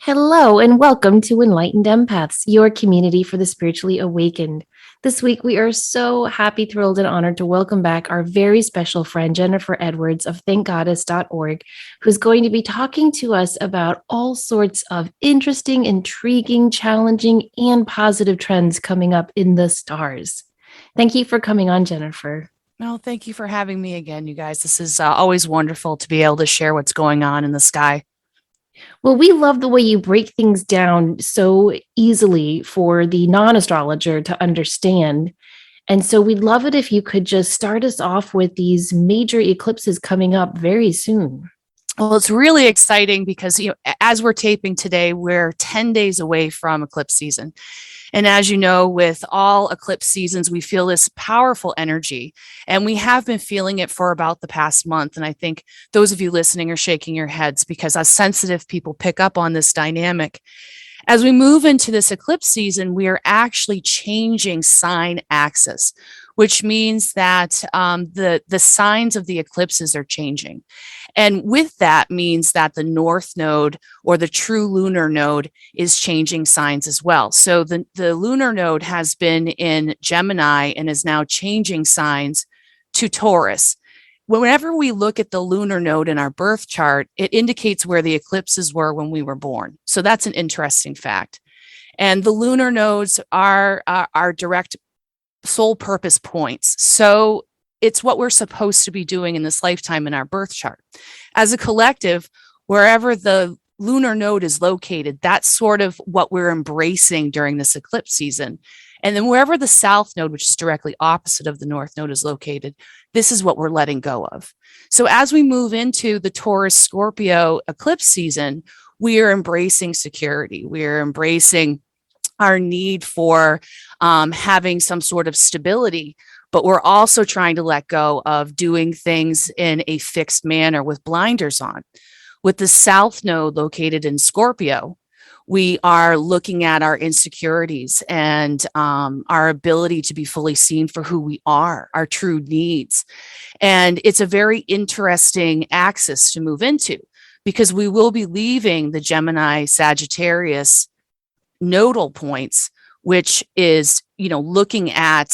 Hello, and welcome to Enlightened Empaths, your community for the spiritually awakened. This week, we are so happy, thrilled, and honored to welcome back our very special friend, Jenifer Edwards of thankgoddess.org, who's going to be talking to us about all sorts of interesting, intriguing, challenging, and positive trends coming up in the stars. Thank you for coming on, Jenifer. No, thank you for having me again, you guys. This is always wonderful to be able to share what's going on in the sky. Well, we love the way you break things down so easily for the non-astrologer to understand. And so we'd love it if you could just start us off with these major eclipses coming up very soon. Well, it's really exciting because, as we're taping today, we're 10 days away from eclipse season. And as you know, with all eclipse seasons, we feel this powerful energy, and we have been feeling it for about the past month. And I think those of you listening are shaking your heads because as sensitive people pick up on this dynamic. As we move into this eclipse season, we are actually changing sign axis, which means that the signs of the eclipses are changing. And with that means that the north node or the true lunar node is changing signs as well. So the lunar node has been in Gemini and is now changing signs to Taurus. Whenever we look at the lunar node in our birth chart, it indicates where the eclipses were when we were born. So that's an interesting fact. And the lunar nodes are our direct soul purpose points. So it's what we're supposed to be doing in this lifetime in our birth chart. As a collective, wherever the lunar node is located, that's sort of what we're embracing during this eclipse season. And then wherever the south node, which is directly opposite of the north node, is located, this is what we're letting go of. So as we move into the Taurus Scorpio eclipse season, we are embracing security. We are embracing our need for having some sort of stability, but we're also trying to let go of doing things in a fixed manner with blinders on. With the south node located in Scorpio, we are looking at our insecurities and our ability to be fully seen for who we are, our true needs. And it's a very interesting axis to move into because we will be leaving the Gemini Sagittarius nodal points, which is, looking at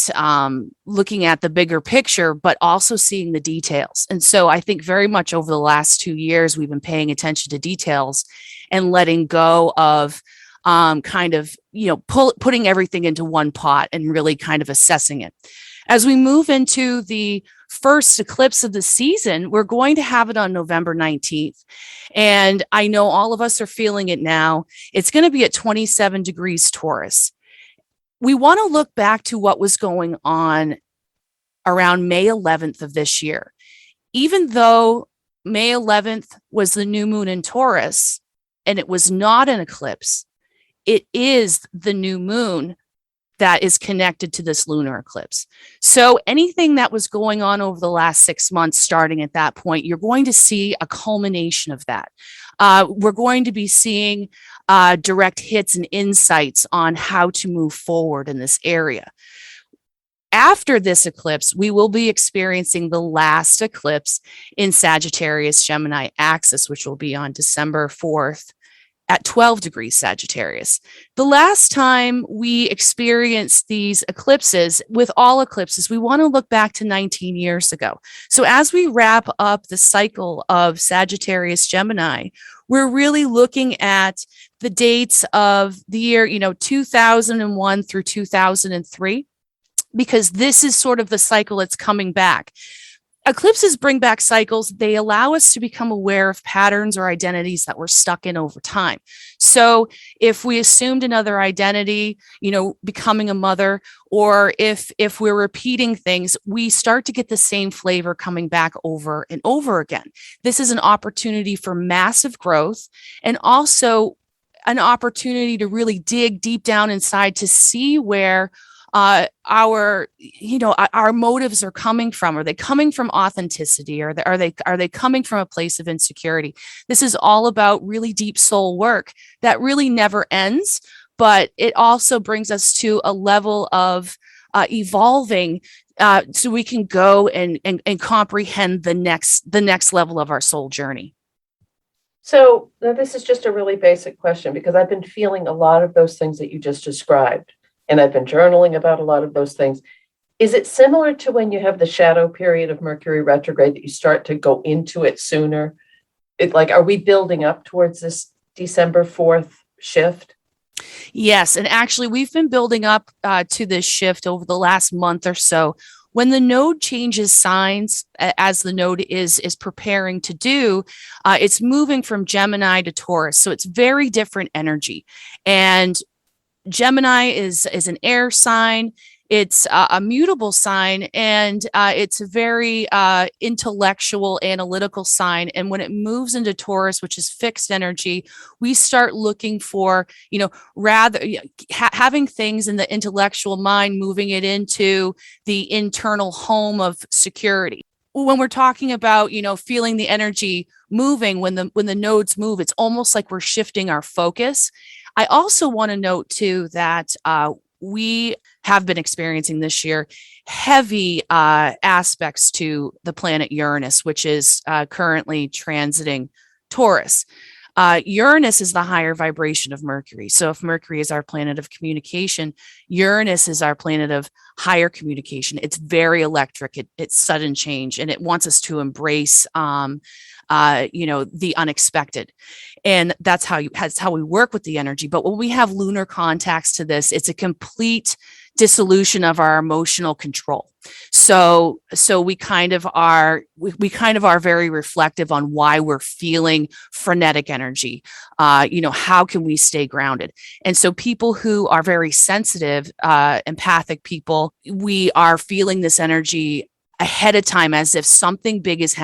the bigger picture, but also seeing the details. And so I think very much over the last 2 years, we've been paying attention to details and letting go of putting everything into one pot and really kind of assessing it. As we move into the first eclipse of the season, we're going to have it on November 19th. And I know all of us are feeling it now. It's going to be at 27 degrees Taurus. We want to look back to what was going on around May 11th of this year. Even though May 11th was the new moon in Taurus and it was not an eclipse, it is the new moon that is connected to this lunar eclipse. So anything that was going on over the last 6 months, starting at that point, you're going to see a culmination of that. We're going to be seeing direct hits and insights on how to move forward in this area. After this eclipse, we will be experiencing the last eclipse in Sagittarius Gemini axis, which will be on December 4th at 12 degrees Sagittarius. The last time we experienced these eclipses, with all eclipses, we want to look back to 19 years ago. So as we wrap up the cycle of Sagittarius Gemini, we're really looking at the dates of the year, 2001 through 2003, because this is sort of the cycle that's coming back. Eclipses bring back cycles. They allow us to become aware of patterns or identities that we're stuck in over time. So if we assumed another identity, becoming a mother, or if we're repeating things, we start to get the same flavor coming back over and over again. This is an opportunity for massive growth and also an opportunity to really dig deep down inside to see where our motives are coming from. Are they coming from authenticity? Are they coming from a place of insecurity? This is all about really deep soul work that really never ends, but it also brings us to a level of evolving so we can go and comprehend the next level of our soul journey. So now this is just a really basic question because I've been feeling a lot of those things that you just described, and I've been journaling about a lot of those things. Is it similar to when you have the shadow period of Mercury retrograde that you start to go into it sooner? Are we building up towards this December 4th shift? Yes. And actually, we've been building up to this shift over the last month or so. When the node changes signs, as the node is preparing to do, it's moving from Gemini to Taurus. So it's very different energy. And Gemini is an air sign. It's a mutable sign, and it's a very intellectual, analytical sign. And when it moves into Taurus, which is fixed energy, we start looking for, rather having things in the intellectual mind, moving it into the internal home of security. When we're talking about, feeling the energy moving, when the nodes move, it's almost like we're shifting our focus. I also want to note too that we have been experiencing this year heavy aspects to the planet Uranus, which is currently transiting Taurus. Uranus is the higher vibration of Mercury. So if Mercury is our planet of communication, Uranus is our planet of higher communication. It's very electric. It's sudden change, and it wants us to embrace, the unexpected. And that's how we work with the energy. But when we have lunar contacts to this, it's a complete dissolution of our emotional control. So we kind of are very reflective on why we're feeling frenetic energy. How can we stay grounded? And so people who are very sensitive, empathic people, we are feeling this energy ahead of time, as if something big is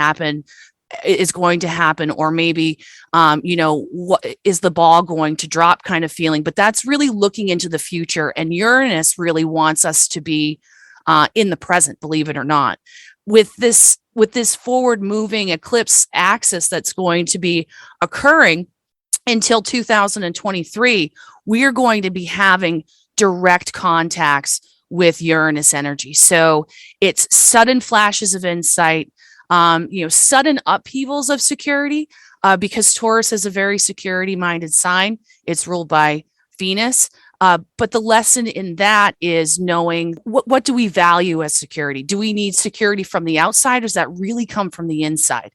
going to happen, or maybe, what is the ball going to drop kind of feeling. But that's really looking into the future. And Uranus really wants us to be in the present, believe it or not. With this forward moving eclipse axis that's going to be occurring until 2023, we are going to be having direct contacts with Uranus energy. So it's sudden flashes of insight, sudden upheavals of security, because Taurus is a very security-minded sign. It's ruled by Venus. But the lesson in that is knowing what do we value as security? Do we need security from the outside, or does that really come from the inside?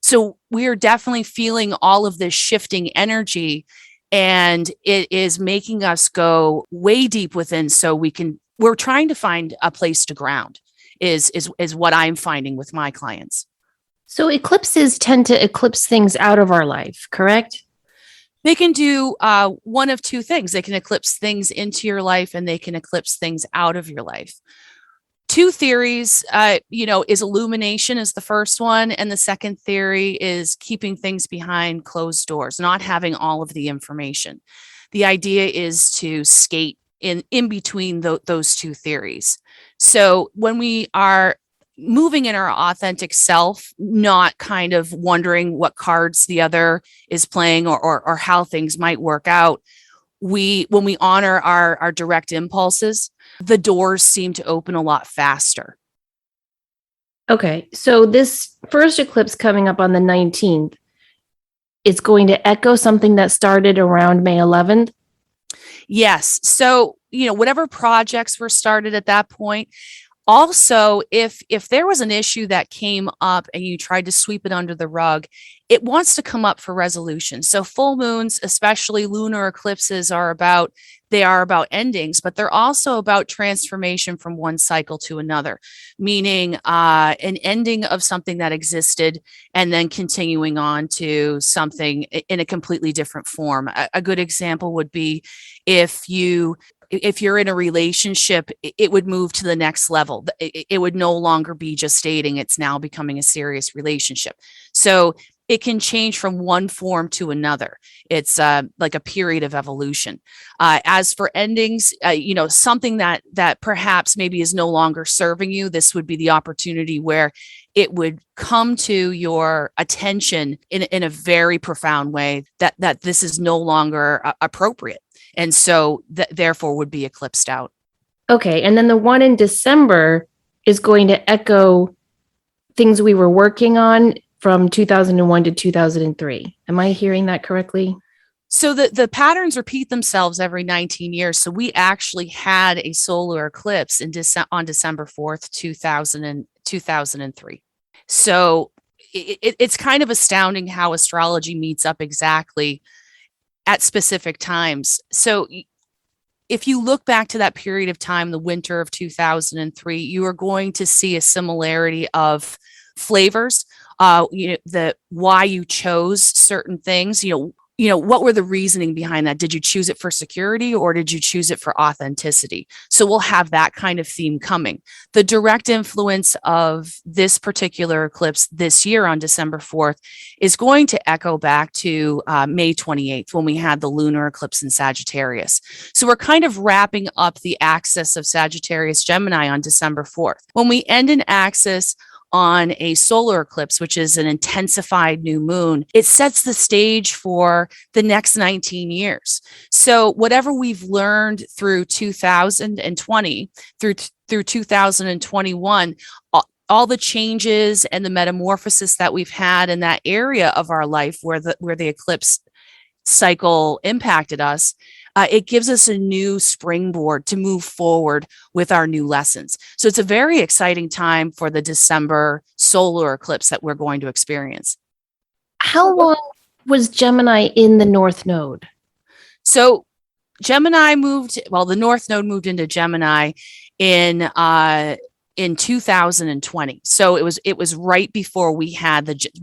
So we are definitely feeling all of this shifting energy, and it is making us go way deep within. So we're trying to find a place to ground. Is what I'm finding with my clients. So eclipses tend to eclipse things out of our life, correct? They can do one of two things. They can eclipse things into your life, and they can eclipse things out of your life. Two theories, is illumination is the first one. And the second theory is keeping things behind closed doors, not having all of the information. The idea is to skate in between those two theories. So when we are moving in our authentic self, not kind of wondering what cards the other is playing or how things might work out, when we honor our direct impulses, the doors seem to open a lot faster. Okay, so this first eclipse coming up on the 19th, it's going to echo something that started around May 11th. Yes. So, whatever projects were started at that point. Also, if there was an issue that came up and you tried to sweep it under the rug, it wants to come up for resolution. So full moons, especially lunar eclipses, are about endings, but they're also about transformation from one cycle to another, meaning an ending of something that existed and then continuing on to something in a completely different form. A good example would be if you're in a relationship, it would move to the next level. It would no longer be just dating. It's now becoming a serious relationship. So it can change from one form to another. It's like a period of evolution. As for endings, something that perhaps maybe is no longer serving you, this would be the opportunity where it would come to your attention in a very profound way that this is no longer appropriate. And so therefore would be eclipsed out. Okay. And then the one in December is going to echo things we were working on from 2001 to 2003. Am I hearing that correctly? So the patterns repeat themselves every 19 years. So we actually had a solar eclipse on December 4th, 2003. So it's kind of astounding how astrology meets up exactly at specific times. So if you look back to that period of time, the winter of 2003, you are going to see a similarity of flavors, the why you chose certain things, what were the reasoning behind that? Did you choose it for security or did you choose it for authenticity? So we'll have that kind of theme coming. The direct influence of this particular eclipse this year on December 4th is going to echo back to May 28th when we had the lunar eclipse in Sagittarius. So we're kind of wrapping up the axis of Sagittarius Gemini on December 4th. When we end an axis on a solar eclipse, which is an intensified new moon, it sets the stage for the next 19 years. So whatever we've learned through 2020, through 2021, all the changes and the metamorphosis that we've had in that area of our life where the eclipse cycle impacted us, it gives us a new springboard to move forward with our new lessons. So it's a very exciting time for the December solar eclipse that we're going to experience. How long was Gemini in the North Node? So Gemini the North Node moved into Gemini in 2020. So it was right before we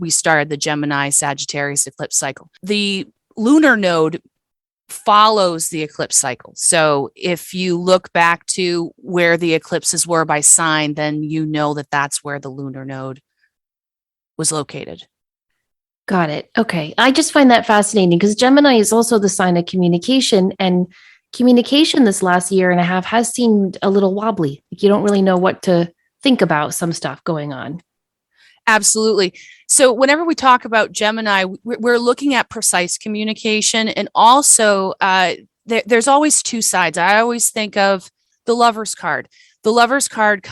started the Gemini Sagittarius eclipse cycle. The lunar node follows the eclipse cycle. So if you look back to where the eclipses were by sign, then you know that that's where the lunar node was located. Got it. Okay. I just find that fascinating because Gemini is also the sign of communication, and communication this last year and a half has seemed a little wobbly. You don't really know what to think about some stuff going on. Absolutely. So whenever we talk about Gemini, we're looking at precise communication, and also there's always two sides. I always think of the Lover's card. The Lover's card,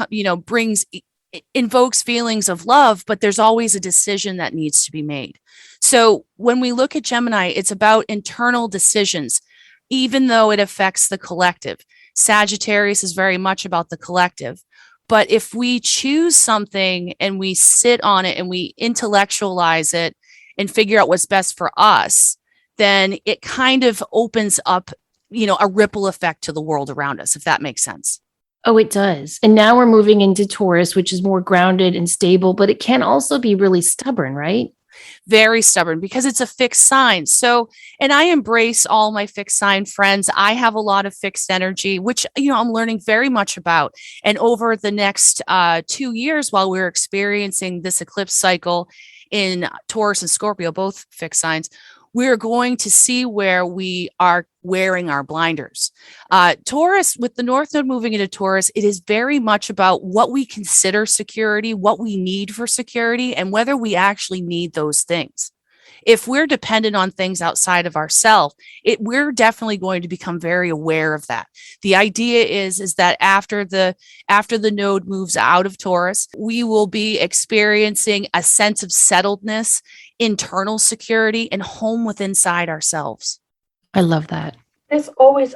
invokes feelings of love, but there's always a decision that needs to be made. So when we look at Gemini, it's about internal decisions, even though it affects the collective. Sagittarius is very much about the collective. But if we choose something and we sit on it and we intellectualize it and figure out what's best for us, then it kind of opens up, a ripple effect to the world around us, if that makes sense. Oh, it does. And now we're moving into Taurus, which is more grounded and stable, but it can also be really stubborn, right? Very stubborn because it's a fixed sign. So, and I embrace all my fixed sign friends. I have a lot of fixed energy, which, I'm learning very much about. And over the next 2 years, while we're experiencing this eclipse cycle in Taurus and Scorpio, both fixed signs, we're going to see where we are wearing our blinders. Taurus, with the North Node moving into Taurus, it is very much about what we consider security, what we need for security, and whether we actually need those things. If we're dependent on things outside of ourselves, we're definitely going to become very aware of that. The idea is that after the node moves out of Taurus, we will be experiencing a sense of settledness, internal security, and home within inside ourselves. I love that. This always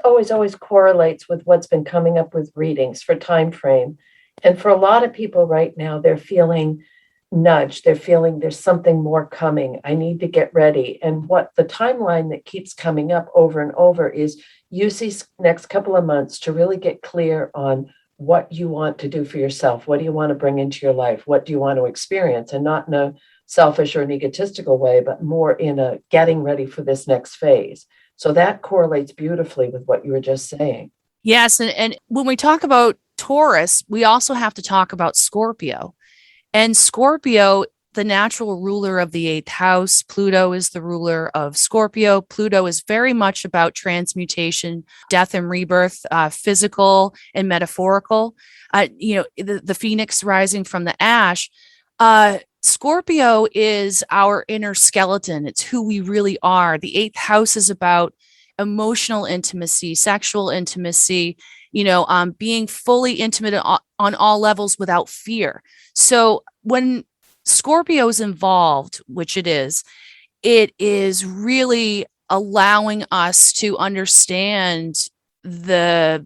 correlates with what's been coming up with readings for time frame. And for a lot of people right now, they're feeling nudged. They're feeling there's something more coming. I need to get ready. And what the timeline that keeps coming up over and over is use these next couple of months to really get clear on what you want to do for yourself. What do you want to bring into your life? What do you want to experience? And not in a selfish or an egotistical way, but more in a getting ready for this next phase. So that correlates beautifully with what you were just saying. Yes. And when we talk about Taurus, we also have to talk about Scorpio. And Scorpio, the natural ruler of the 8th house, Pluto is the ruler of Scorpio. Pluto is very much about transmutation, death and rebirth, physical and metaphorical. The phoenix rising from the ash. Scorpio is our inner skeleton. It's who we really are. The 8th house is about emotional intimacy, sexual intimacy, being fully intimate on all levels without fear. So when Scorpio's involved, which it is really allowing us to understand the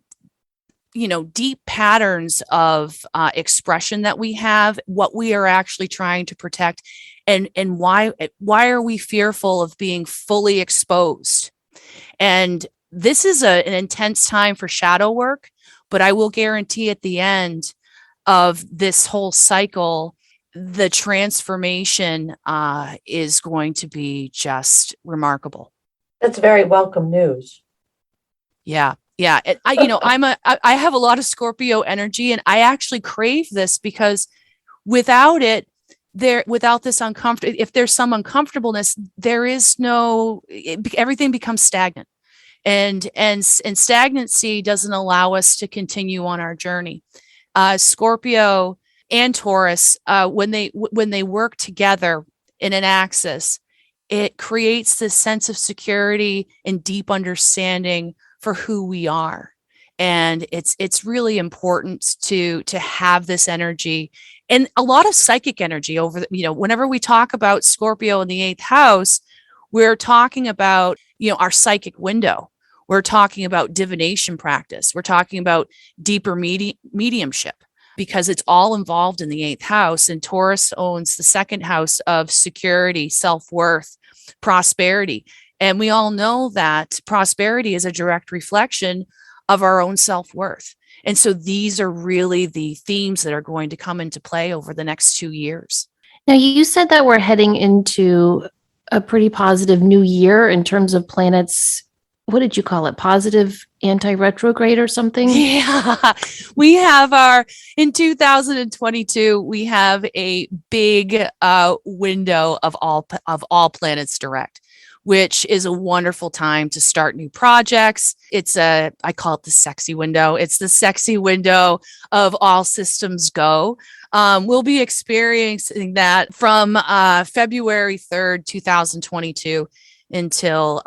deep patterns of expression that we have, what we are actually trying to protect, and why are we fearful of being fully exposed. And this is an intense time for shadow work, but I will guarantee at the end of this whole cycle, the transformation is going to be just remarkable. That's very welcome news. Yeah. Yeah. I have a lot of Scorpio energy, and I actually crave this because without this uncomfortable, if there's some uncomfortableness, there is everything becomes stagnant, and stagnancy doesn't allow us to continue on our journey. Scorpio and Taurus, when they work together in an axis, it creates this sense of security and deep understanding for who we are. And it's really important to have this energy and a lot of psychic energy whenever we talk about Scorpio in the 8th house, we're talking about, our psychic window. We're talking about divination practice. We're talking about deeper mediumship, because it's all involved in the 8th house. And Taurus owns the 2nd house of security, self-worth, prosperity. And we all know that prosperity is a direct reflection of our own self-worth. And so these are really the themes that are going to come into play over the next 2 years. Now, you said that we're heading into a pretty positive new year in terms of planets. What did you call it? Positive anti-retrograde or something? Yeah, we have in 2022, we have a big window of all planets direct, which is a wonderful time to start new projects. I call it the sexy window. It's the sexy window of all systems go. We'll be experiencing that from February 3rd, 2022 until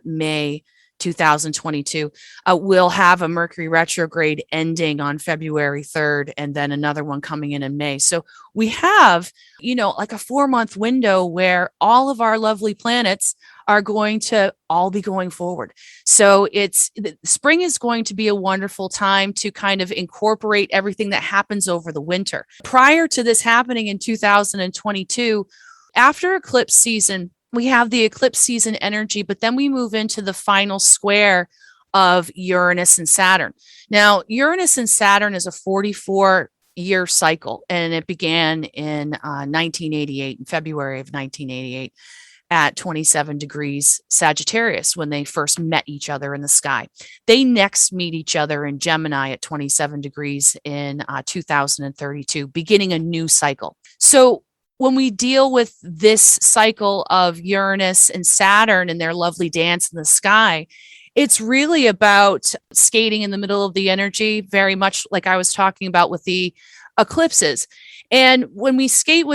May 2022. We'll have a Mercury retrograde ending on February 3rd and then another one coming in May. So we have, like a 4-month window where all of our lovely planets are going to all be going forward. So spring is going to be a wonderful time to kind of incorporate everything that happens over the winter. Prior to this happening in 2022, after eclipse season, we have the eclipse season energy, but then we move into the final square of Uranus and Saturn. Now, Uranus and Saturn is a 44-year cycle, and it began in 1988, in February of 1988, at 27 degrees Sagittarius, when they first met each other in the sky. They next meet each other in Gemini at 27 degrees in 2032, beginning a new cycle. So when we deal with this cycle of Uranus and Saturn and their lovely dance in the sky, it's really about skating in the middle of the energy, very much like I was talking about with the eclipses. And when we skate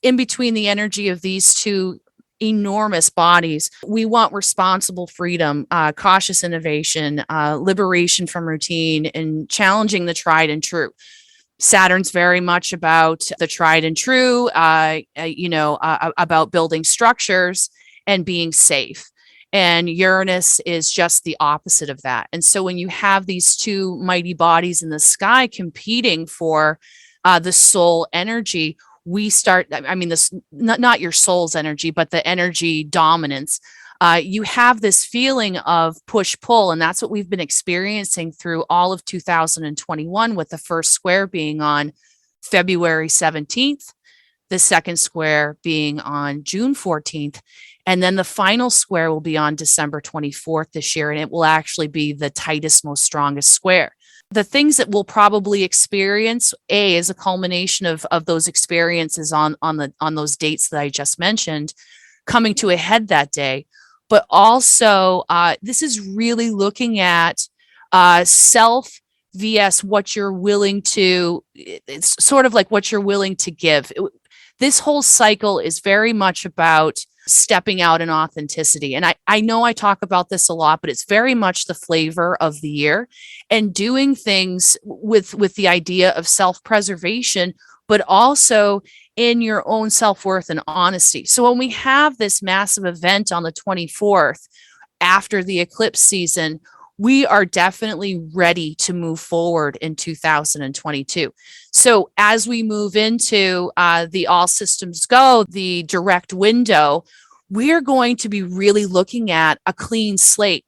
in between the energy of these two enormous bodies, we want responsible freedom, cautious innovation, liberation from routine, and challenging the tried and true. Saturn's very much about the tried and true, about building structures and being safe. And Uranus is just the opposite of that. And so when you have these two mighty bodies in the sky competing for the soul energy, we start, this not your soul's energy, but the energy dominance. You have this feeling of push-pull, and that's what we've been experiencing through all of 2021, with the first square being on February 17th, the second square being on June 14th, and then the final square will be on December 24th this year, and it will actually be the tightest, most strongest square. The things that we'll probably experience, is a culmination of those experiences on those dates that I just mentioned, coming to a head that day. But also, this is really looking at self vs what you're willing to, it's sort of like what you're willing to give. This whole cycle is very much about stepping out in authenticity. And I know I talk about this a lot, but it's very much the flavor of the year, and doing things with the idea of self-preservation, but also in your own self-worth and honesty. So when we have this massive event on the 24th after the eclipse season, we are definitely ready to move forward in 2022. So as we move into the all systems go, the direct window, we're going to be really looking at a clean slate,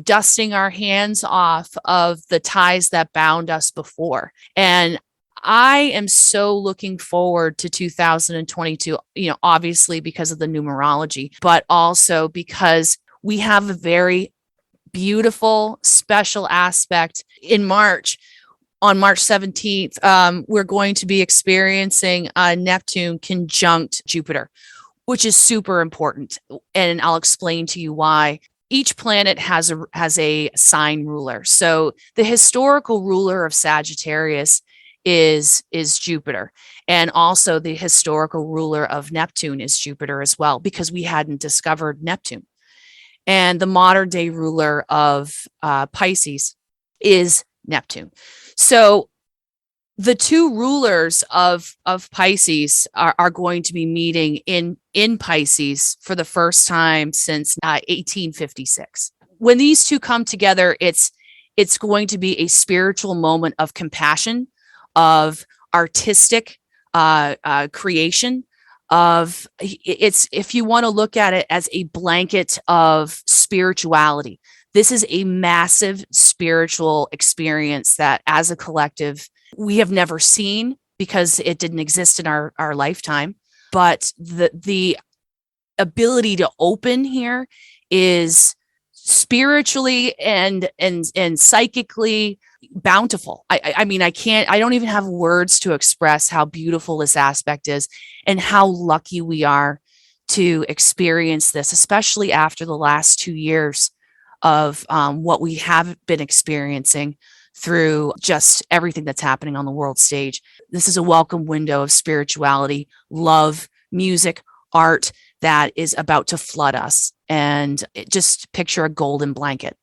dusting our hands off of the ties that bound us before. And I am so looking forward to 2022, obviously because of the numerology, but also because we have a very beautiful, special aspect in March. On March 17th, we're going to be experiencing Neptune conjunct Jupiter, which is super important. And I'll explain to you why. Each planet has a sign ruler. So the historical ruler of Sagittarius is Jupiter. And also the historical ruler of Neptune is Jupiter as well, because we hadn't discovered Neptune. And the modern day ruler of Pisces is Neptune. So the two rulers of Pisces are going to be meeting in Pisces for the first time since 1856. When these two come together, it's going to be a spiritual moment of compassion, of artistic creation, if you want to look at it as a blanket of spirituality, this is a massive spiritual experience that as a collective, we have never seen because it didn't exist in our lifetime. But the ability to open here is spiritually and psychically bountiful. I mean, I don't even have words to express how beautiful this aspect is and how lucky we are to experience this, especially after the last 2 years of what we have been experiencing through just everything that's happening on the world stage. This is a welcome window of spirituality, love, music, art that is about to flood us. And just picture a golden blanket.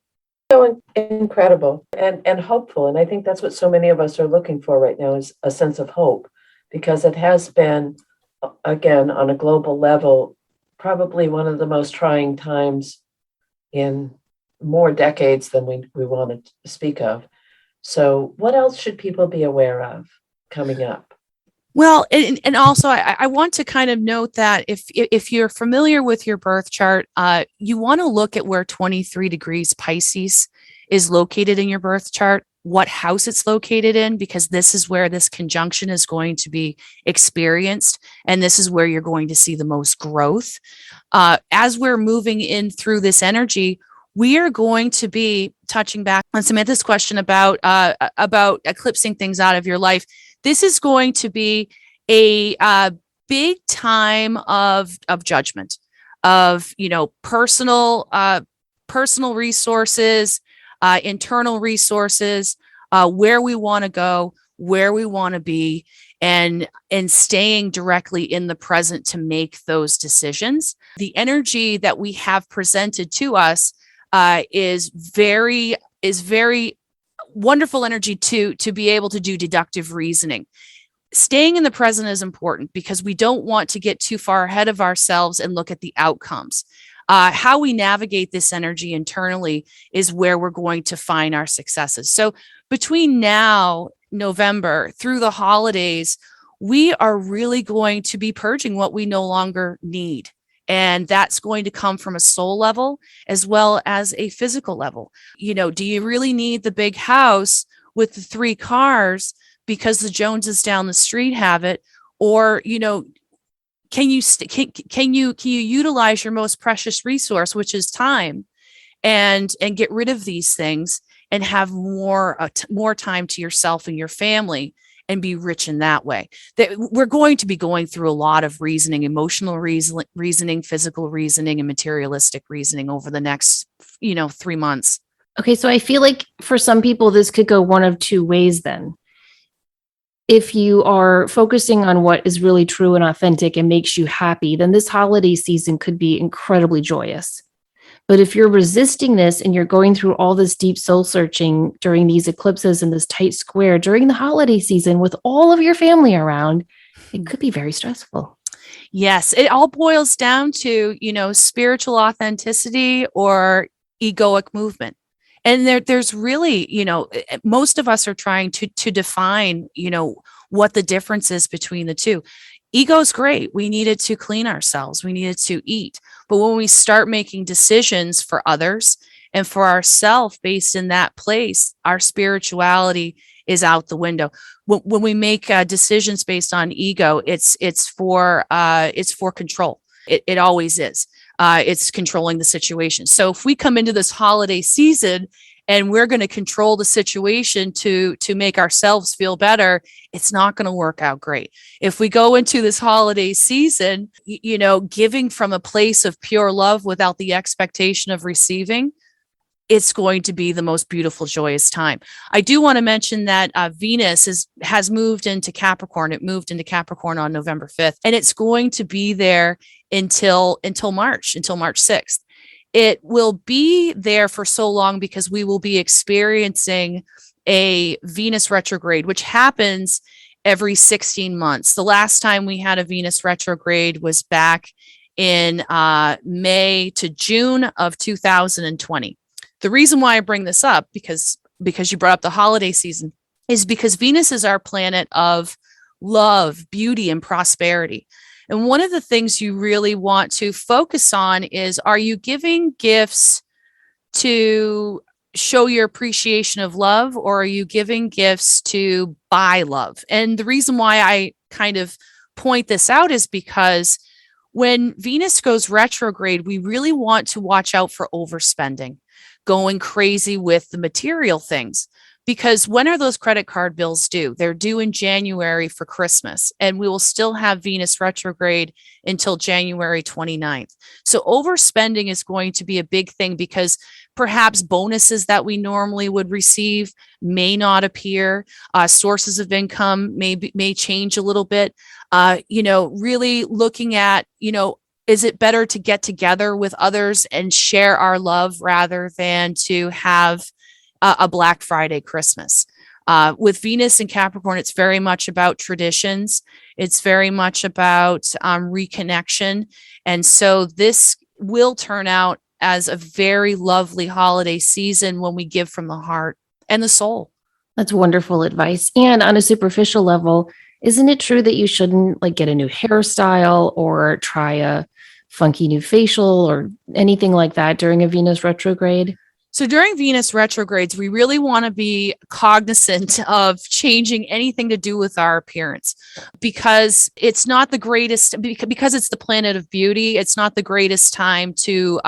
So incredible and hopeful. And I think that's what so many of us are looking for right now, is a sense of hope, because it has been, again, on a global level, probably one of the most trying times in more decades than we want to speak of. So what else should people be aware of coming up? Well, and also I want to kind of note that if you're familiar with your birth chart, you want to look at where 23 degrees Pisces is located in your birth chart, what house it's located in, because this is where this conjunction is going to be experienced. And this is where you're going to see the most growth. As we're moving in through this energy, we are going to be touching back on Samantha's question about eclipsing things out of your life. This is going to be a big time of judgment, of personal resources, internal resources, where we want to go, where we want to be, and staying directly in the present to make those decisions. The energy that we have presented to us is very wonderful energy to be able to do deductive reasoning. Staying in the present is important because we don't want to get too far ahead of ourselves and look at the outcomes. How we navigate this energy internally is where we're going to find our successes. So between now, November, through the holidays, we are really going to be purging what we no longer need. And that's going to come from a soul level as well as a physical level. Do you really need the big house with the 3 cars because the Joneses down the street have it? Or, can you utilize your most precious resource, which is time, and get rid of these things and have more time to yourself and your family and be rich in that way? That we're going to be going through a lot of reasoning, emotional reasoning, physical reasoning, and materialistic reasoning over the next, 3 months. Okay, so I feel like for some people, this could go one of 2 ways then. If you are focusing on what is really true and authentic and makes you happy, then this holiday season could be incredibly joyous. But if you're resisting this and you're going through all this deep soul searching during these eclipses and this tight square during the holiday season with all of your family around, It could be very stressful. Yes, it all boils down to, spiritual authenticity or egoic movement. And there's really, most of us are trying to define, what the difference is between the two. Ego's great. We needed to clean ourselves. We needed to eat. But when we start making decisions for others and for ourselves based in that place, our spirituality is out the window. When we make decisions based on ego, it's for control. It always is. It's controlling the situation. So if we come into this holiday season and we're going to control the situation to make ourselves feel better, it's not going to work out great. If we go into this holiday season, giving from a place of pure love without the expectation of receiving, it's going to be the most beautiful, joyous time. I do want to mention that Venus has moved into Capricorn. It moved into Capricorn on November 5th, and it's going to be there until March 6th. It will be there for so long because we will be experiencing a Venus retrograde, which happens every 16 months. The last time we had a Venus retrograde was back in May to June of 2020. The reason why I bring this up, because you brought up the holiday season, is because Venus is our planet of love, beauty, and prosperity. And one of the things you really want to focus on is, are you giving gifts to show your appreciation of love, or are you giving gifts to buy love? And the reason why I kind of point this out is because when Venus goes retrograde, we really want to watch out for overspending, going crazy with the material things. Because when are those credit card bills due? They're due in January for Christmas, and we will still have Venus retrograde until January 29th. So overspending is going to be a big thing, because perhaps bonuses that we normally would receive may not appear. Sources of income may change a little bit. Really looking at, is it better to get together with others and share our love rather than to have a Black Friday Christmas? With Venus and Capricorn, it's very much about traditions. It's very much about reconnection. And so this will turn out as a very lovely holiday season when we give from the heart and the soul. That's wonderful advice. And on a superficial level, isn't it true that you shouldn't get a new hairstyle or try a funky new facial or anything like that during a Venus retrograde? So during Venus retrogrades, we really want to be cognizant of changing anything to do with our appearance, because it's not the greatest, because it's the planet of beauty. It's not the greatest time to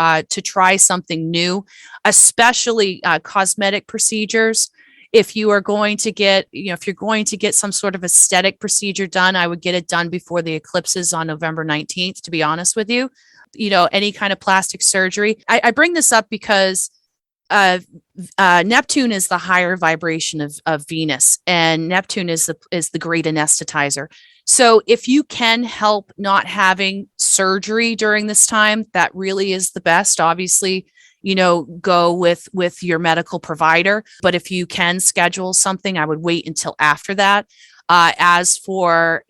try something new, especially cosmetic procedures. If you are going to get, if you're going to get some sort of aesthetic procedure done, I would get it done before the eclipses on November 19th, to be honest with you. Any kind of plastic surgery. I bring this up because Neptune is the higher vibration of Venus, and Neptune is the great anesthetizer. So if you can help not having surgery during this time, that really is the best. Obviously, go with your medical provider. But if you can schedule something, I would wait until after that. As for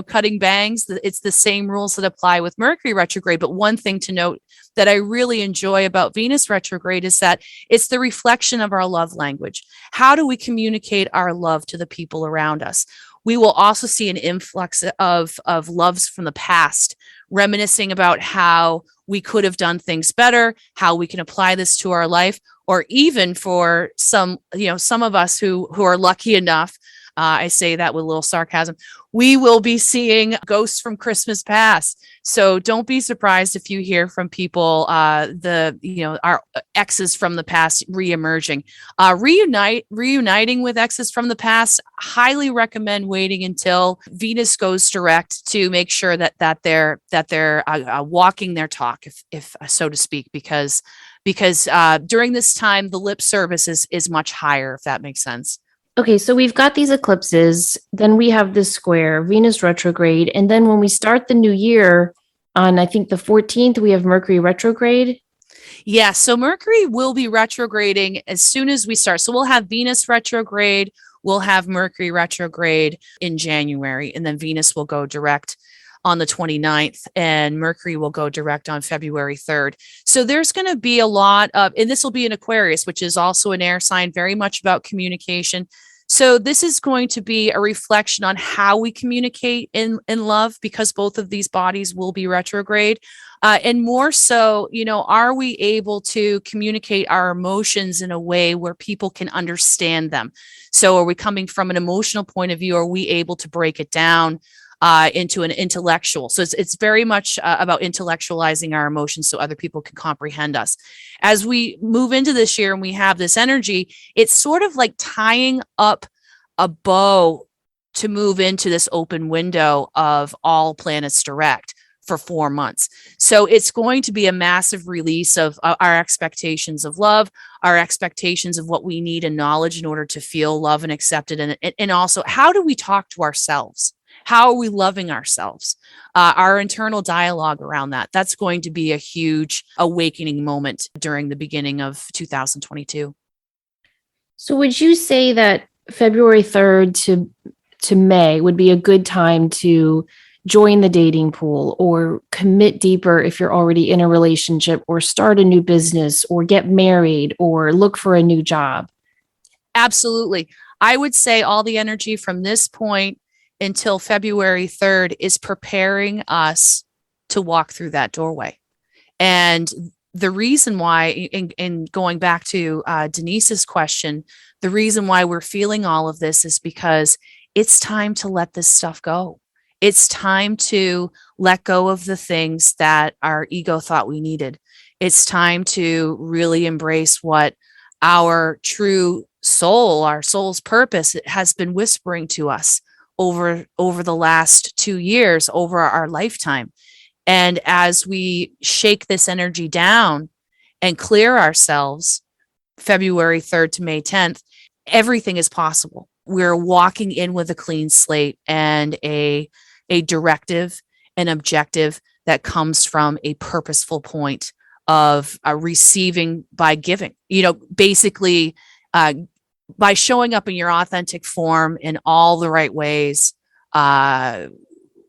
cutting bangs, it's the same rules that apply with Mercury retrograde. But one thing to note that I really enjoy about Venus retrograde is that it's the reflection of our love language. How do we communicate our love to the people around us? We will also see an influx of loves from the past, reminiscing about how we could have done things better, how we can apply this to our life, or even for some of us who are lucky enough, I say that with a little sarcasm, we will be seeing ghosts from Christmas past. So don't be surprised if you hear from people, our exes from the past reemerging. Reuniting with exes from the past, highly recommend waiting until Venus goes direct to make sure that they're walking their talk, if so to speak, because during this time the lip service is much higher, if that makes sense. Okay, so we've got these eclipses, then we have this square, Venus retrograde, and then when we start the new year on, I think, the 14th, we have Mercury retrograde. Yeah, so Mercury will be retrograding as soon as we start. So we'll have Venus retrograde, we'll have Mercury retrograde in January, and then Venus will go direct on the 29th, and Mercury will go direct on February 3rd. So there's going to be a lot of, and this will be in Aquarius, which is also an air sign, very much about communication. So this is going to be a reflection on how we communicate in love, because both of these bodies will be retrograde. And more so, are we able to communicate our emotions in a way where people can understand them? So are we coming from an emotional point of view? Are we able to break it down into an intellectual? So it's very much about intellectualizing our emotions so other people can comprehend us. As we move into this year and we have this energy, it's sort of like tying up a bow to move into this open window of all planets direct for 4 months. So it's going to be a massive release of our expectations of love, our expectations of what we need and knowledge in order to feel love and accepted. And also, how do we talk to ourselves? How are we loving ourselves? Our internal dialogue around that. That's going to be a huge awakening moment during the beginning of 2022. So would you say that February 3rd to May would be a good time to join the dating pool or commit deeper if you're already in a relationship, or start a new business, or get married, or look for a new job? Absolutely. I would say all the energy from this point until February 3rd is preparing us to walk through that doorway. And the reason why, in going back to Denise's question, the reason why we're feeling all of this is because it's time to let this stuff go. It's time to let go of the things that our ego thought we needed. It's time to really embrace what our true soul, our soul's purpose, has been whispering to us over the last 2 years, over our lifetime. And as we shake this energy down and clear ourselves, February 3rd to May 10th, everything is possible. We're walking in with a clean slate and a directive, an objective that comes from a purposeful point of receiving by giving. Basically, by showing up in your authentic form in all the right ways,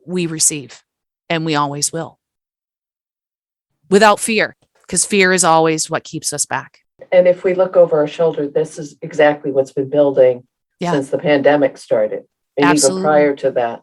we receive, and we always will, without fear, because fear is always what keeps us back. And if we look over our shoulder, this is exactly what's been building since the pandemic started, and Absolutely. even prior to that.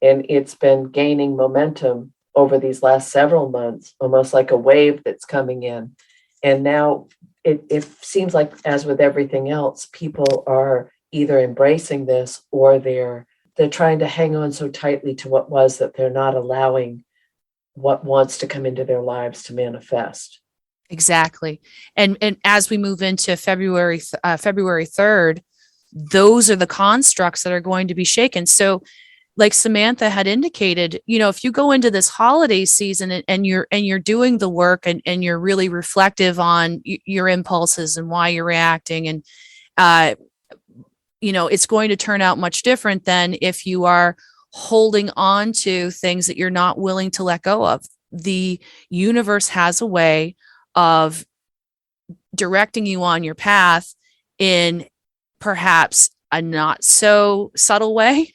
And it's been gaining momentum over these last several months, almost like a wave that's coming in. And now it seems like, as with everything else, people are either embracing this, or they're trying to hang on so tightly to what was, that they're not allowing what wants to come into their lives to manifest. Exactly. And as we move into February 3rd, those are the constructs that are going to be shaken. So like Samantha had indicated, if you go into this holiday season and you're doing the work and you're really reflective on your impulses and why you're reacting, and it's going to turn out much different than if you are holding on to things that you're not willing to let go of. The universe has a way of directing you on your path in perhaps a not so subtle way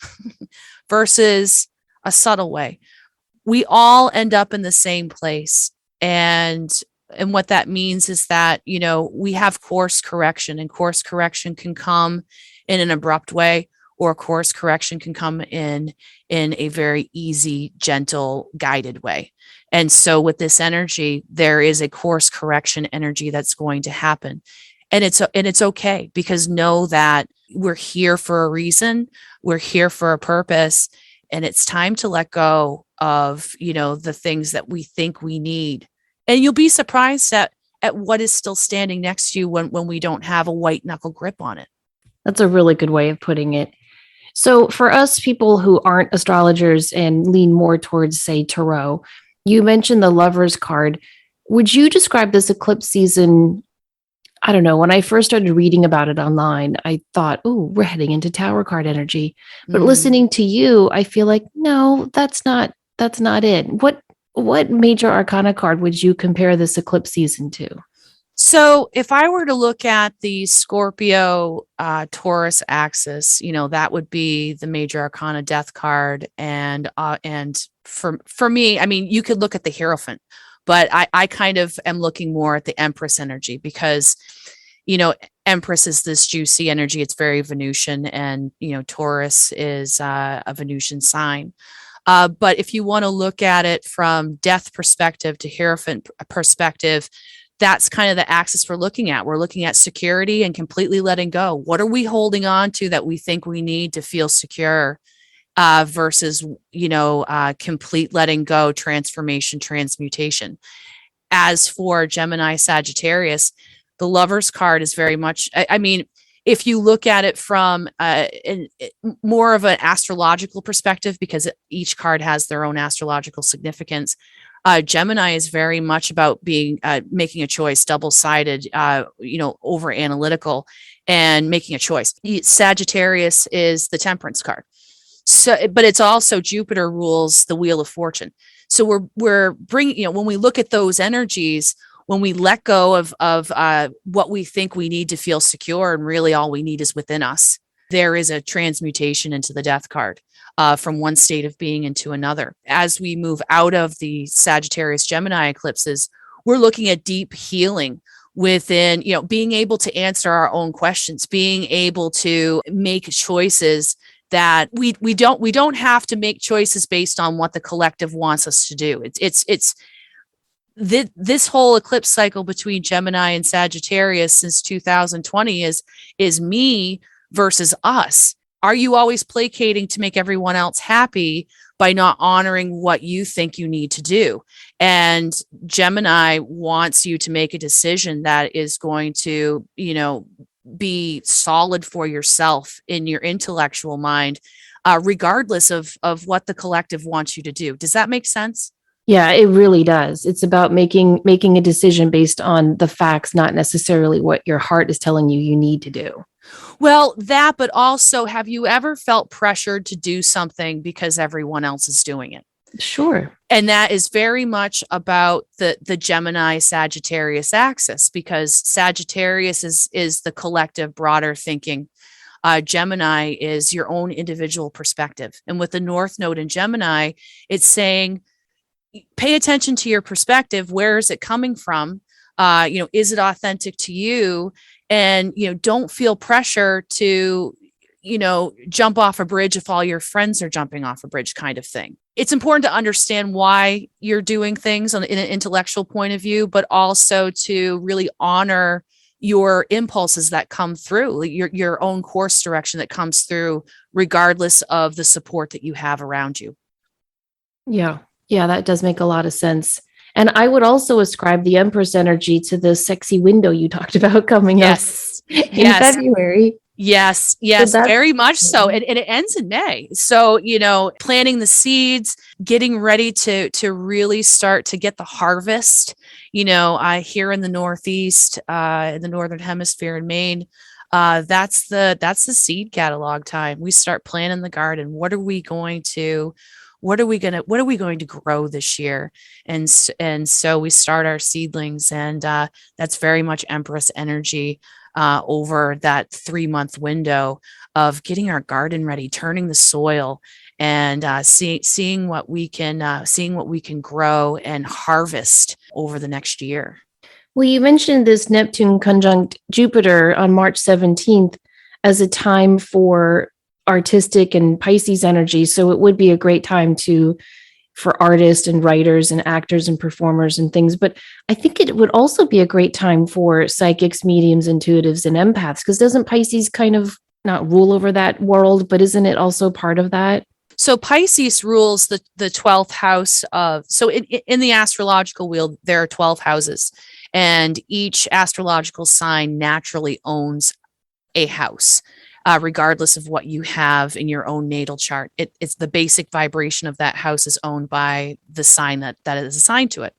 versus a subtle way. We all end up in the same place. And what that means is that, we have course correction, and course correction can come in an abrupt way, or course correction can come in a very easy, gentle, guided way. And so with this energy, there is a course correction energy that's going to happen. And it's okay, because know that we're here for a reason. We're here for a purpose, and it's time to let go of, the things that we think we need. And you'll be surprised at what is still standing next to you when we don't have a white knuckle grip on it. That's a really good way of putting it. So for us people who aren't astrologers and lean more towards, say, tarot, you mentioned the Lover's card. Would you describe this eclipse season? I don't know. When I first started reading about it online, I thought, oh, we're heading into Tower card energy. But listening to you, I feel like, no, that's not it. What major arcana card would you compare this eclipse season to? So if I were to look at the Scorpio Taurus axis, that would be the major arcana death card. And for me, I mean, you could look at the Hierophant, but I kind of am looking more at the Empress energy because, Empress is this juicy energy. It's very Venusian, and, Taurus is a Venusian sign. But if you want to look at it from death perspective to Hierophant perspective, that's kind of the axis we're looking at. We're looking at security and completely letting go. What are we holding on to that we think we need to feel secure versus, complete letting go, transformation, transmutation. As for Gemini Sagittarius, the Lover's card is very much, I mean, if you look at it from more of an astrological perspective, because each card has their own astrological significance, Gemini is very much about being making a choice, double-sided, over analytical and making a choice. Sagittarius is the Temperance card. So, but it's also Jupiter rules the Wheel of Fortune. So we're bringing, when we look at those energies, when we let go of what we think we need to feel secure, and really all we need is within us, there is a transmutation into the Death card. From one state of being into another. As we move out of the Sagittarius Gemini eclipses, we're looking at deep healing within, being able to answer our own questions, being able to make choices that we don't have to make choices based on what the collective wants us to do. It's this whole eclipse cycle between Gemini and Sagittarius since 2020 is me versus us. Are you always placating to make everyone else happy by not honoring what you think you need to do? And Gemini wants you to make a decision that is going to, be solid for yourself in your intellectual mind, regardless of what the collective wants you to do. Does that make sense? Yeah, it really does. It's about making a decision based on the facts, not necessarily what your heart is telling you need to do. Well, but also, have you ever felt pressured to do something because everyone else is doing it? Sure. And that is very much about the Gemini Sagittarius axis, because Sagittarius is the collective, broader thinking. Gemini is your own individual perspective. And with the North Node in Gemini, it's saying, pay attention to your perspective. Where is it coming from? Is it authentic to you? And, don't feel pressure to, jump off a bridge if all your friends are jumping off a bridge, kind of thing. It's important to understand why you're doing things in an intellectual point of view, but also to really honor your impulses that come through, your own course direction that comes through, regardless of the support that you have around you. Yeah. Yeah, that does make a lot of sense. And I would also ascribe the Empress energy to the sexy window you talked about coming up in February. Yes, so very much so. And it ends in May. So, planting the seeds, getting ready to really start to get the harvest, here in the Northeast, in the Northern Hemisphere in Maine, that's the seed catalog time. We start planting the garden. What are we going to grow this year? And so we start our seedlings, and that's very much Empress energy over that 3-month window of getting our garden ready, turning the soil, and seeing what we can grow and harvest over the next year. Well, you mentioned this Neptune conjunct Jupiter on March 17th as a time for artistic and Pisces energy. So it would be a great time for artists and writers and actors and performers and things. But I think it would also be a great time for psychics, mediums, intuitives, and empaths, because doesn't Pisces kind of not rule over that world, but isn't it also part of that? So Pisces rules the 12th house in the astrological wheel, there are 12 houses, and each astrological sign naturally owns a house. Regardless of what you have in your own natal chart. It's the basic vibration of that house is owned by the sign that is assigned to it.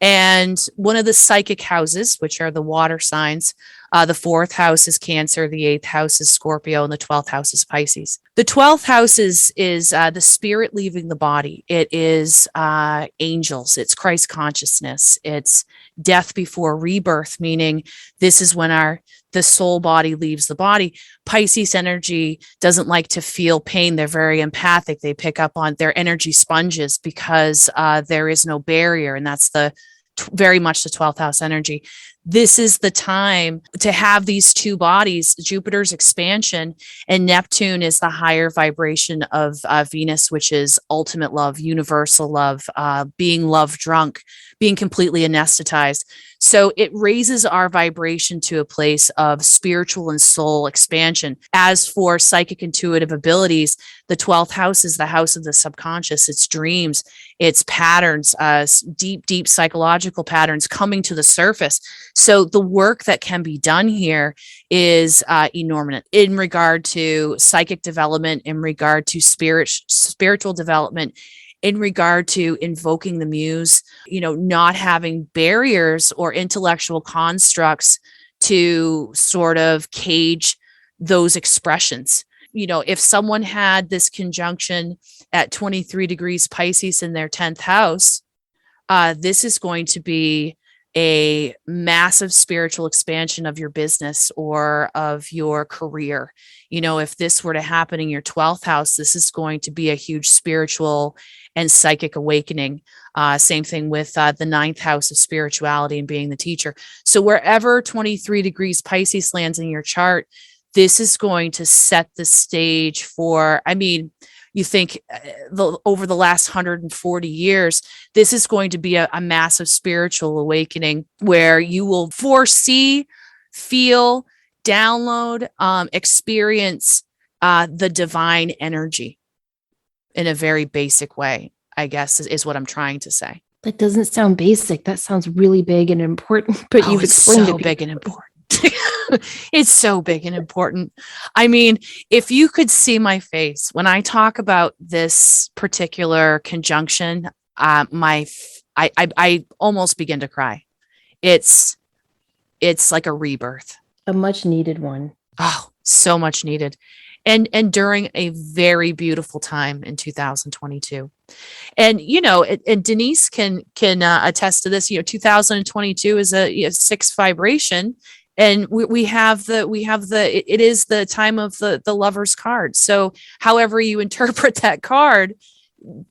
And one of the psychic houses, which are the water signs, the 4th house is Cancer, the 8th house is Scorpio, and the 12th house is Pisces. The 12th house is the spirit leaving the body. It is angels. It's Christ consciousness. It's death before rebirth, meaning this is when the soul body leaves the body. Pisces energy doesn't like to feel pain. They're very empathic. They pick up on their energy sponges because there is no barrier. And that's very much the 12th house energy. This is the time to have these two bodies. Jupiter's expansion and Neptune is the higher vibration of Venus, which is ultimate love, universal love, being love drunk, being completely anesthetized. So it raises our vibration to a place of spiritual and soul expansion. As for psychic intuitive abilities, the 12th house is the house of the subconscious. It's dreams, it's patterns, deep psychological patterns coming to the surface. So the work that can be done here is enormous in regard to psychic development, in regard to spiritual development, in regard to invoking the muse, not having barriers or intellectual constructs to sort of cage those expressions. If someone had this conjunction at 23 degrees Pisces in their 10th house, this is going to be a massive spiritual expansion of your business or of your career. If this were to happen in your 12th house, this is going to be a huge spiritual and psychic awakening. Same thing with the 9th house of spirituality and being the teacher. So wherever 23 degrees Pisces lands in your chart, this is going to set the stage for, you think over the last 140 years, this is going to be a massive spiritual awakening where you will foresee, feel, download, experience the divine energy in a very basic way, I guess is what I'm trying to say. That doesn't sound basic. That sounds really big and important, but you've explained so big and important. It's so big and important. If you could see my face when I talk about this particular conjunction, I almost begin to cry. It's like a rebirth. A much needed one. Oh, so much needed. And during a very beautiful time in 2022. And, and Denise can attest to this, 2022 is a 6 vibration. And it is the time of the lover's card. So however you interpret that card,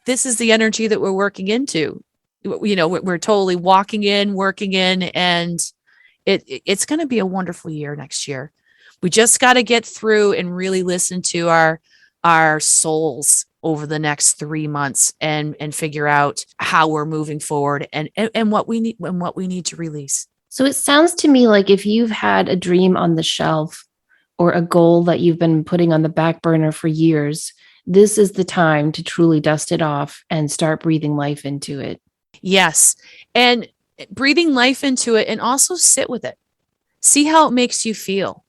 this is the energy that we're working into. We're totally working in, and it's going to be a wonderful year next year. We just got to get through and really listen to our souls over the next 3 months and figure out how we're moving forward and what we need to release. So it sounds to me like if you've had a dream on the shelf or a goal that you've been putting on the back burner for years, this is the time to truly dust it off and start breathing life into it. Yes. And breathing life into it and also sit with it. See how it makes you feel.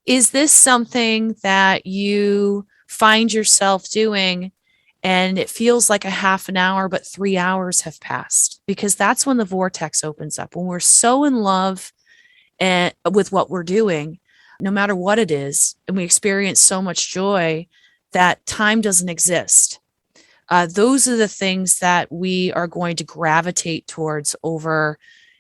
Is this something that you find yourself doing and it feels like a half an hour, but 3 hours have passed? Because that's when the vortex opens up. When we're so in love with what we're doing, no matter what it is, and we experience so much joy that time doesn't exist. Those are the things that we are going to gravitate towards over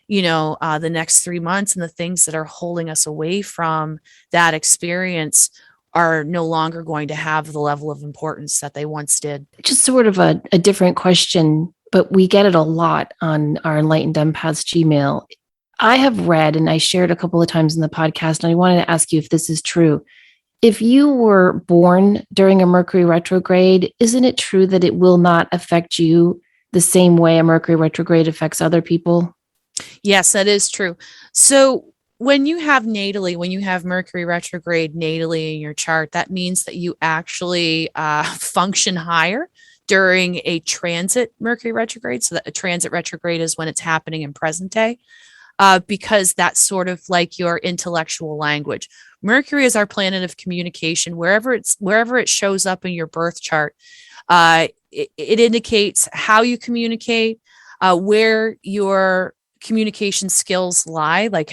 the next 3 months, and the things that are holding us away from that experience are no longer going to have the level of importance that they once did. Just sort of a different question, but we get it a lot on our Enlightened Empaths Gmail. I have read, and I shared a couple of times in the podcast, and I wanted to ask you if this is true. If you were born during a Mercury retrograde, isn't it true that it will not affect you the same way a Mercury retrograde affects other people? Yes, that is true. So when you have Mercury retrograde natally in your chart, that means that you actually function higher during a transit Mercury retrograde. So that a transit retrograde is when it's happening in present day, because that's sort of like your intellectual language. Mercury is our planet of communication. Wherever it shows up in your birth chart, it indicates how you communicate, where your communication skills lie, like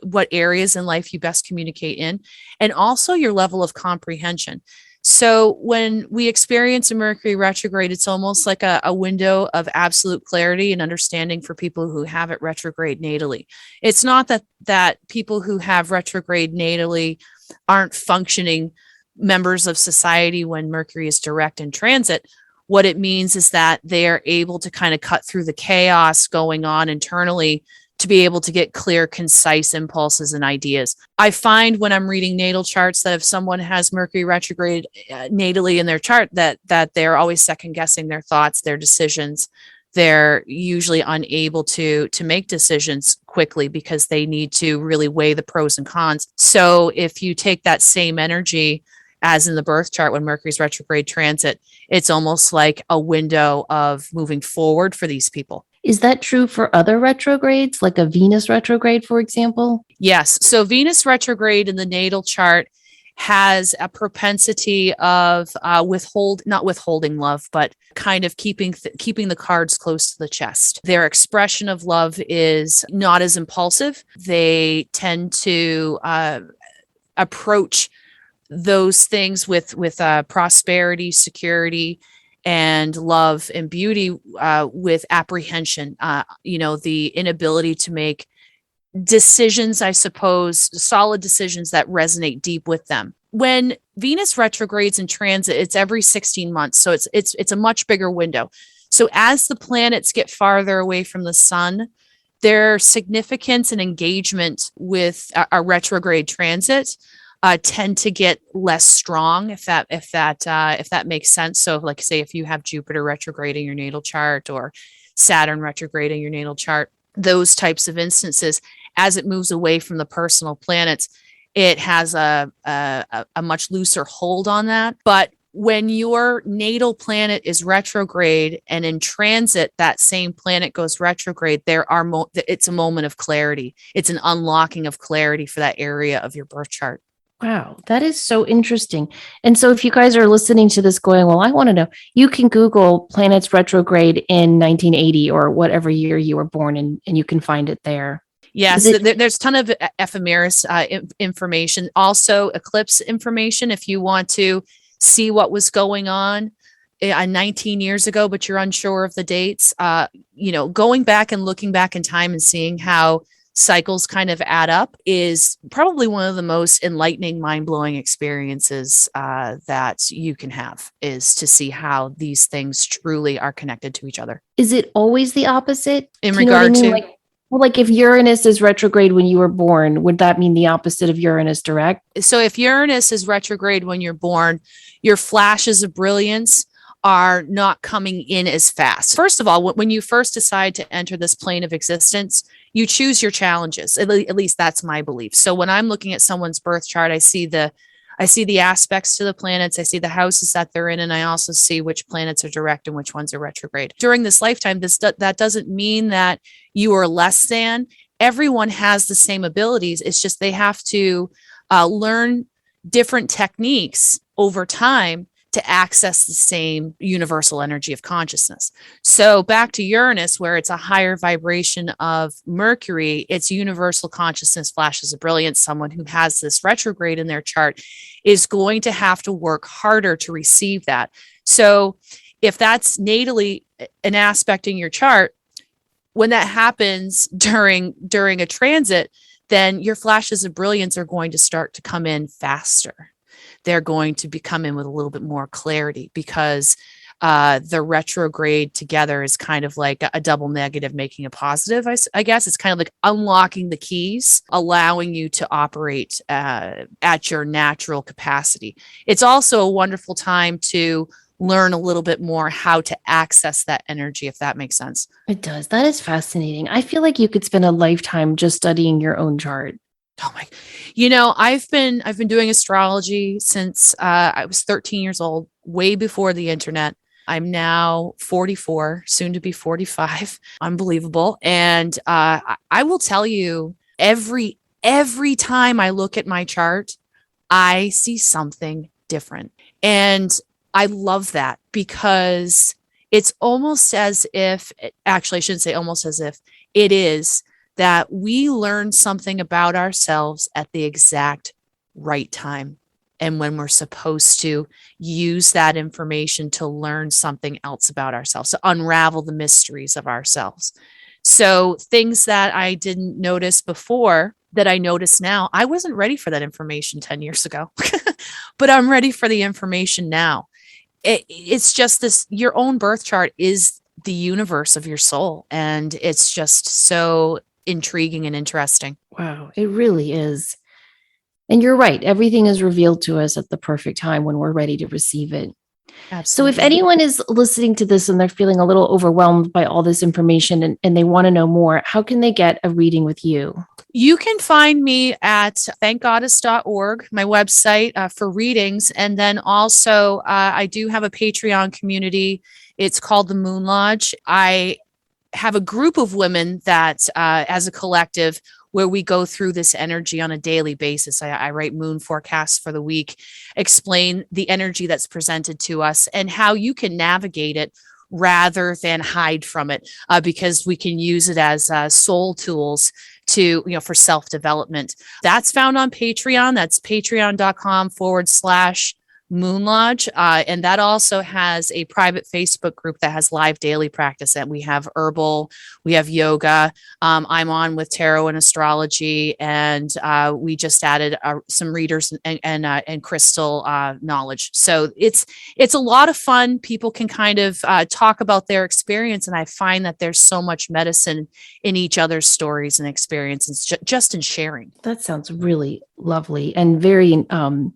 what areas in life you best communicate in, and also your level of comprehension. So when we experience a Mercury retrograde, it's almost like a window of absolute clarity and understanding for people who have it retrograde natally. It's not that people who have retrograde natally aren't functioning members of society when Mercury is direct in transit. What it means is that they are able to kind of cut through the chaos going on internally to be able to get clear, concise impulses and ideas. I find when I'm reading natal charts that if someone has Mercury retrograde natally in their chart, that they're always second guessing their thoughts, their decisions. They're usually unable to make decisions quickly because they need to really weigh the pros and cons. So if you take that same energy as in the birth chart when Mercury's retrograde transit, it's almost like a window of moving forward for these people. Is that true for other retrogrades, like a Venus retrograde, for example? Yes. So Venus retrograde in the natal chart has a propensity of not withholding love, but kind of keeping the cards close to the chest. Their expression of love is not as impulsive. They tend to approach those things with prosperity, security, and love and beauty with apprehension. The inability to make decisions, I suppose, solid decisions that resonate deep with them. When Venus retrogrades in transit, it's every 16 months, so it's a much bigger window. So as the planets get farther away from the sun, their significance and engagement with a retrograde transit tend to get less strong, if that makes sense. So, like say, if you have Jupiter retrograde in your natal chart or Saturn retrograde in your natal chart, those types of instances, as it moves away from the personal planets, it has a much looser hold on that. But when your natal planet is retrograde and in transit, that same planet goes retrograde, it's a moment of clarity. It's an unlocking of clarity for that area of your birth chart. Wow, that is so interesting. And so if you guys are listening to this going, well, I want to know, you can Google planets retrograde in 1980 or whatever year you were born and you can find it there. Yes, there's a ton of ephemeris information. Also, eclipse information if you want to see what was going on 19 years ago, but you're unsure of the dates. Going back and looking back in time and seeing how cycles kind of add up is probably one of the most enlightening, mind-blowing experiences that you can have, is to see how these things truly are connected to each other. Is it always the opposite? In regard to... Like if Uranus is retrograde when you were born, would that mean the opposite of Uranus direct? So if Uranus is retrograde when you're born, your flashes of brilliance are not coming in as fast. First of all, when you first decide to enter this plane of existence, you choose your challenges. At least that's my belief. So when I'm looking at someone's birth chart, I see the aspects to the planets, I see the houses that they're in, and I also see which planets are direct and which ones are retrograde. During this lifetime, that doesn't mean that you are less than. Everyone has the same abilities. It's just they have to learn different techniques over time to access the same universal energy of consciousness. So back to Uranus, where it's a higher vibration of Mercury, it's universal consciousness, flashes of brilliance. Someone who has this retrograde in their chart is going to have to work harder to receive that. So if that's natally an aspect in your chart, when that happens during a transit, then your flashes of brilliance are going to start to come in faster. They're going to come in with a little bit more clarity because the retrograde together is kind of like a double negative making a positive, I guess. It's kind of like unlocking the keys, allowing you to operate at your natural capacity. It's also a wonderful time to learn a little bit more how to access that energy, if that makes sense. It does. That is fascinating. I feel like you could spend a lifetime just studying your own chart. Oh my, I've been doing astrology since I was 13 years old, way before the internet. I'm now 44, soon to be 45. Unbelievable. And I will tell you, every time I look at my chart, I see something different. And I love that because it's almost as if, actually, I shouldn't say almost as if, it is that we learn something about ourselves at the exact right time. and when we're supposed to use that information to learn something else about ourselves, to unravel the mysteries of ourselves. So things that I didn't notice before that I notice now, I wasn't ready for that information 10 years ago, but I'm ready for the information now. It's just this, your own birth chart is the universe of your soul. And it's just so intriguing and interesting. Wow, it really is. And you're right. Everything is revealed to us at the perfect time when we're ready to receive it. Absolutely. So if anyone is listening to this and they're feeling a little overwhelmed by all this information and they want to know more, how can they get a reading with you? You can find me at thankgoddess.org, my website for readings. And then also I do have a Patreon community. It's called the Moon Lodge. I have a group of women that as a collective where we go through this energy on a daily basis. I write moon forecasts for the week, explain the energy that's presented to us and how you can navigate it rather than hide from it, because we can use it as soul tools to, for self-development. That's found on Patreon. That's patreon.com/Moon Lodge. And that also has a private Facebook group that has live daily practice. And we have herbal, we have yoga. I'm on with tarot and astrology. And we just added some readers and crystal knowledge. So it's a lot of fun. People can kind of talk about their experience. And I find that there's so much medicine in each other's stories and experiences just in sharing. That sounds really lovely and very,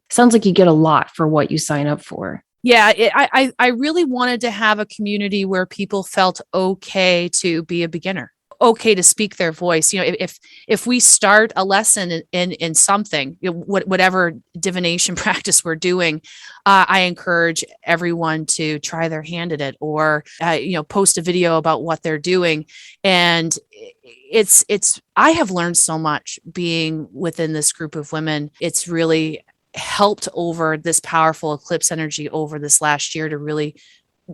sounds like you get a lot for what you sign up for. Yeah, I really wanted to have a community where people felt okay to be a beginner, okay to speak their voice. If we start a lesson in something, whatever divination practice we're doing, I encourage everyone to try their hand at it or post a video about what they're doing. And I have learned so much being within this group of women. It's really helped over this powerful eclipse energy over this last year to really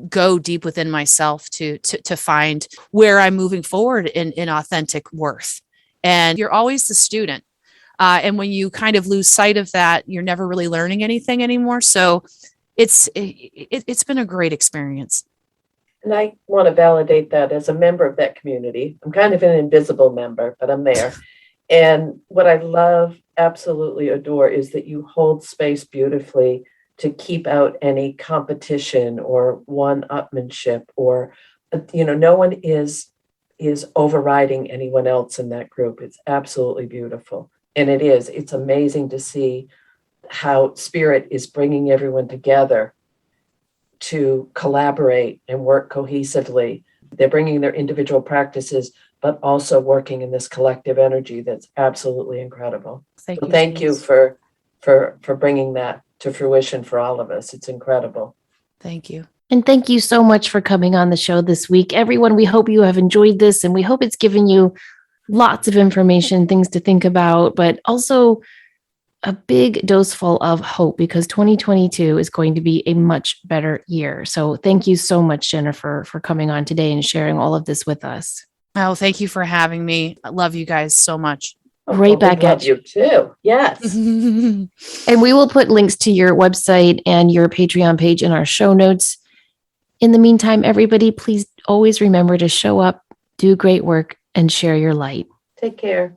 go deep within myself to find where I'm moving forward in authentic worth. And you're always the student. And when you kind of lose sight of that, you're never really learning anything anymore. So it's been a great experience. And I want to validate that as a member of that community. I'm kind of an invisible member, but I'm there. And what I love, absolutely adore, is that you hold space beautifully to keep out any competition or one-upmanship or, no one is overriding anyone else in that group. It's absolutely beautiful. And it's amazing to see how spirit is bringing everyone together to collaborate and work cohesively. They're bringing their individual practices, but also working in this collective energy that's absolutely incredible. Thank you for bringing that to fruition for all of us. It's incredible. Thank you. And thank you so much for coming on the show this week. Everyone, we hope you have enjoyed this and we hope it's given you lots of information, things to think about, but also a big dose full of hope because 2022 is going to be a much better year. So thank you so much, Jenifer, for coming on today and sharing all of this with us. Oh, thank you for having me. I love you guys so much. Right back at you too. Yes. And we will put links to your website and your Patreon page in our show notes. In the meantime, everybody, please always remember to show up, do great work, and share your light. Take care.